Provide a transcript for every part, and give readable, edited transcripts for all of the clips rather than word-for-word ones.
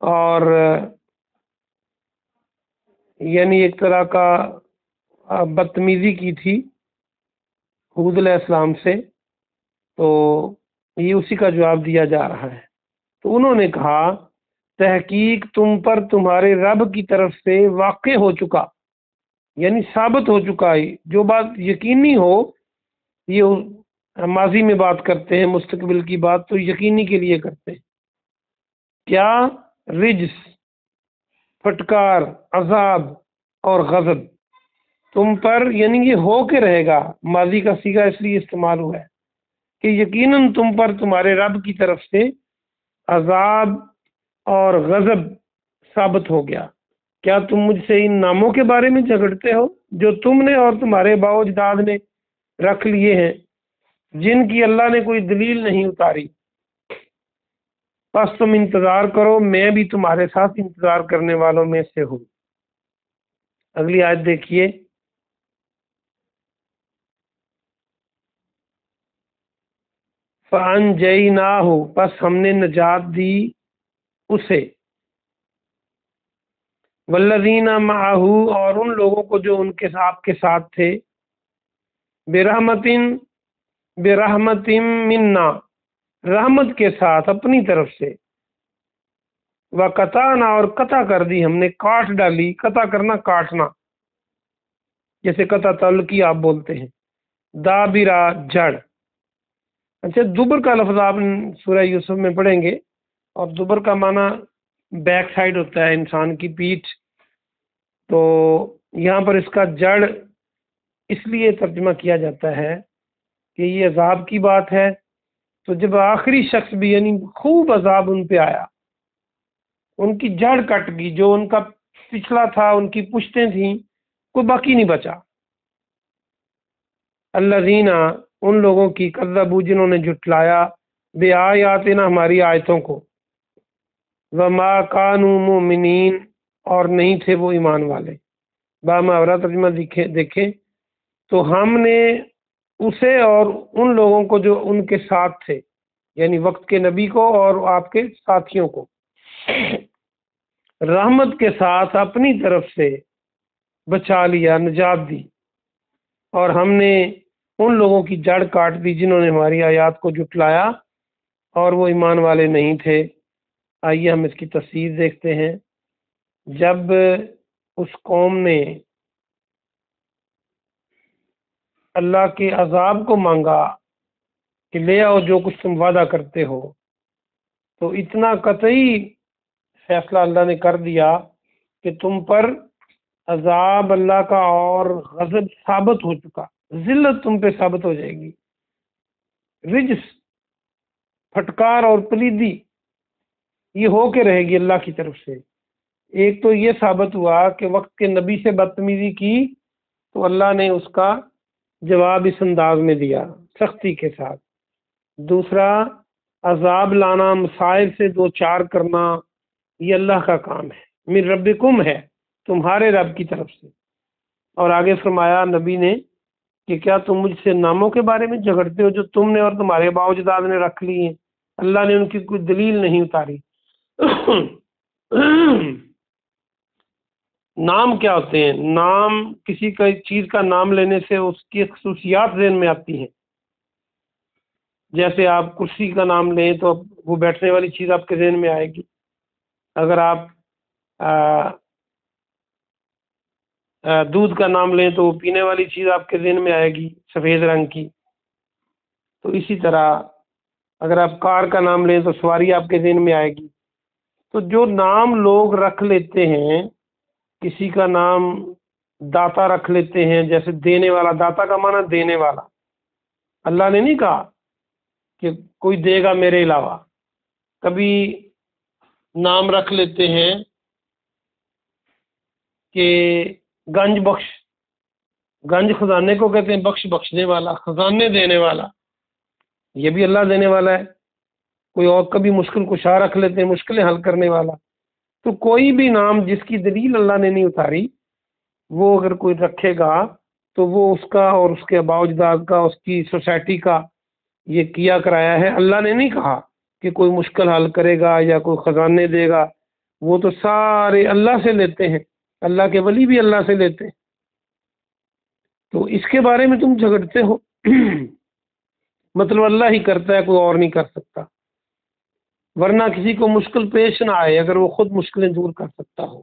اور یعنی ایک طرح کا بدتمیزی کی تھی حود علیہ السلام سے، تو یہ اسی کا جواب دیا جا رہا ہے۔ تو انہوں نے کہا تحقیق تم پر تمہارے رب کی طرف سے واقع ہو چکا، یعنی ثابت ہو چکا ہے۔ جو بات یقینی ہو، یہ ماضی میں بات کرتے ہیں، مستقبل کی بات تو یقینی کے لیے کرتے ہیں۔ کیا؟ رجس، پھٹکار، عذاب اور غضب تم پر، یعنی یہ ہو کے رہے گا، ماضی کا صیغہ اس لیے استعمال ہوا ہے کہ یقیناً تم پر تمہارے رب کی طرف سے عذاب اور غضب ثابت ہو گیا۔ کیا تم مجھ سے ان ناموں کے بارے میں جھگڑتے ہو جو تم نے اور تمہارے باؤ اجداد نے رکھ لیے ہیں، جن کی اللہ نے کوئی دلیل نہیں اتاری؟ بس تم انتظار کرو، میں بھی تمہارے ساتھ انتظار کرنے والوں میں سے ہوں۔ اگلی آیت دیکھیے۔ فَأَنجَيْنَاهُ، پس ہم نے نجات دی اسے، وَالَّذِينَ مَعَهُ، اور ان لوگوں کو جو ان کے آپ کے ساتھ تھے، برحمتم منا، رحمت کے ساتھ اپنی طرف سے، وَقَطَعْنَا، اور قطع کر دی ہم نے، کاٹ ڈالی۔ قطع کرنا، کاٹنا، جیسے قطع تعلقی آپ بولتے ہیں۔ دابرا، جڑ۔ اچھا، دبر کا لفظ آپ سورہ یوسف میں پڑھیں گے، اور دبر کا معنی بیک سائڈ ہوتا ہے، انسان کی پیٹھ۔ تو یہاں پر اس کا جڑ اس لیے ترجمہ کیا جاتا ہے کہ یہ عذاب کی بات ہے۔ تو جب آخری شخص بھی، یعنی خوب عذاب ان پہ آیا، ان کی جڑ کٹ گئی، جو ان کا پچھلا تھا، ان کی پشتیں تھیں، کوئی باقی نہیں بچا۔ الذین، ان لوگوں کی، کذبوا، جنہوں نے جھٹلایا، بے آیاتنا، ہماری آیتوں کو، وما کانوا مؤمنین، اور نہیں تھے وہ ایمان والے۔ باماورہ ترجمہ دیکھیں تو ہم نے اسے اور ان لوگوں کو جو ان کے ساتھ تھے، یعنی وقت کے نبی کو اور آپ کے ساتھیوں کو، رحمت کے ساتھ اپنی طرف سے بچا لیا، نجات دی، اور ہم نے ان لوگوں کی جڑ کاٹ دی جنہوں نے ہماری آیات کو جھٹلایا اور وہ ایمان والے نہیں تھے۔ آئیے ہم اس کی تفسیر دیکھتے ہیں۔ جب اس قوم نے اللہ کے عذاب کو مانگا کہ لے آؤ جو کچھ تم وعدہ کرتے ہو، تو اتنا قطعی فیصلہ اللہ نے کر دیا کہ تم پر عذاب اللہ کا اور غضب ثابت ہو چکا، ذلت تم پہ ثابت ہو جائے گی، رجس، پھٹکار اور پلیدی یہ ہو کے رہے گی اللہ کی طرف سے۔ ایک تو یہ ثابت ہوا کہ وقت کے نبی سے بدتمیزی کی تو اللہ نے اس کا جواب اس انداز میں دیا، سختی کے ساتھ۔ دوسرا، عذاب لانا، مسائل سے دو چار کرنا، یہ اللہ کا کام ہے، من ربکم ہے، تمہارے رب کی طرف سے۔ اور آگے فرمایا نبی نے کہ کیا تم مجھ سے ناموں کے بارے میں جھگڑتے ہو جو تم نے اور تمہارے باؤ اجداد نے رکھ لی ہیں، اللہ نے ان کی کوئی دلیل نہیں اتاری۔ نام کیا ہوتے ہیں؟ نام کسی کا چیز کا نام لینے سے اس کی خصوصیات ذہن میں آتی ہیں۔ جیسے آپ کرسی کا نام لیں تو وہ بیٹھنے والی چیز آپ کے ذہن میں آئے گی۔ اگر آپ دودھ کا نام لیں تو وہ پینے والی چیز آپ کے ذہن میں آئے گی، سفید رنگ کی۔ تو اسی طرح اگر آپ کار کا نام لیں تو سواری آپ کے ذہن میں آئے گی۔ تو جو نام لوگ رکھ لیتے ہیں، کسی کا نام داتا رکھ لیتے ہیں، جیسے دینے والا، داتا کا معنی دینے والا۔ اللہ نے نہیں کہا کہ کوئی دے گا میرے علاوہ۔ کبھی نام رکھ لیتے ہیں کہ گنج بخش، گنج خزانے کو کہتے ہیں، بخش بخشنے والا، خزانے دینے والا، یہ بھی اللہ دینے والا ہے۔ کوئی اور کبھی مشکل کشا رکھ لیتے ہیں، مشکلیں حل کرنے والا۔ تو کوئی بھی نام جس کی دلیل اللہ نے نہیں اتاری، وہ اگر کوئی رکھے گا تو وہ اس کا اور اس کے آباء و اجداد کا، اس کی سوسائٹی کا یہ کیا کرایا ہے۔ اللہ نے نہیں کہا کہ کوئی مشکل حل کرے گا یا کوئی خزانے دے گا۔ وہ تو سارے اللہ سے لیتے ہیں، اللہ کے ولی بھی اللہ سے لیتے ہیں، تو اس کے بارے میں تم جھگڑتے ہو؟ مطلب اللہ ہی کرتا ہے، کوئی اور نہیں کر سکتا، ورنہ کسی کو مشکل پیش نہ آئے اگر وہ خود مشکلیں دور کر سکتا ہو۔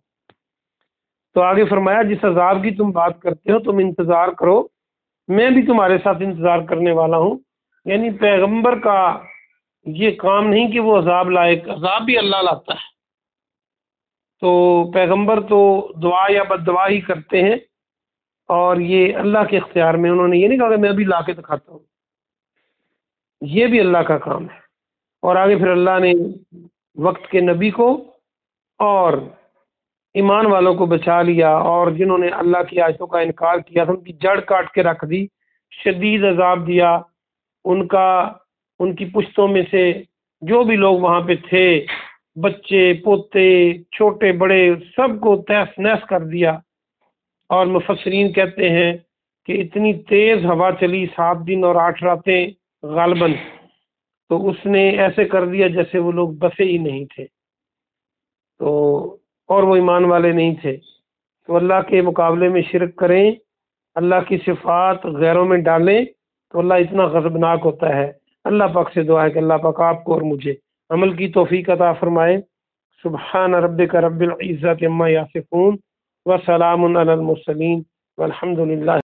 تو آگے فرمایا جس عذاب کی تم بات کرتے ہو تم انتظار کرو، میں بھی تمہارے ساتھ انتظار کرنے والا ہوں۔ یعنی پیغمبر کا یہ کام نہیں کہ وہ عذاب لائے، عذاب بھی اللہ لاتا ہے، تو پیغمبر تو دعا یا بد دعا ہی کرتے ہیں، اور یہ اللہ کے اختیار میں، انہوں نے یہ نہیں کہا کہ میں بھی لا کے دکھاتا ہوں، یہ بھی اللہ کا کام ہے۔ اور آگے پھر اللہ نے وقت کے نبی کو اور ایمان والوں کو بچا لیا، اور جنہوں نے اللہ کی آیتوں کا انکار کیا تھا ان کی جڑ کاٹ کے رکھ دی، شدید عذاب دیا، ان کی پشتوں میں سے جو بھی لوگ وہاں پہ تھے، بچے پوتے چھوٹے بڑے، سب کو تہس نہس کر دیا۔ اور مفسرین کہتے ہیں کہ اتنی تیز ہوا چلی 7 دن اور 8 راتیں غالباً، تو اس نے ایسے کر دیا جیسے وہ لوگ بسے ہی نہیں تھے، تو اور وہ ایمان والے نہیں تھے۔ تو اللہ کے مقابلے میں شرک کریں، اللہ کی صفات غیروں میں ڈالیں تو اللہ اتنا غضبناک ہوتا ہے۔ اللہ پاک سے دعا ہے کہ اللہ پاک آپ کو اور مجھے عمل کی توفیق عطا فرمائے۔ سبحان ربک رب العزت عما یصفون وسلام علی المرسلین والحمد للہ۔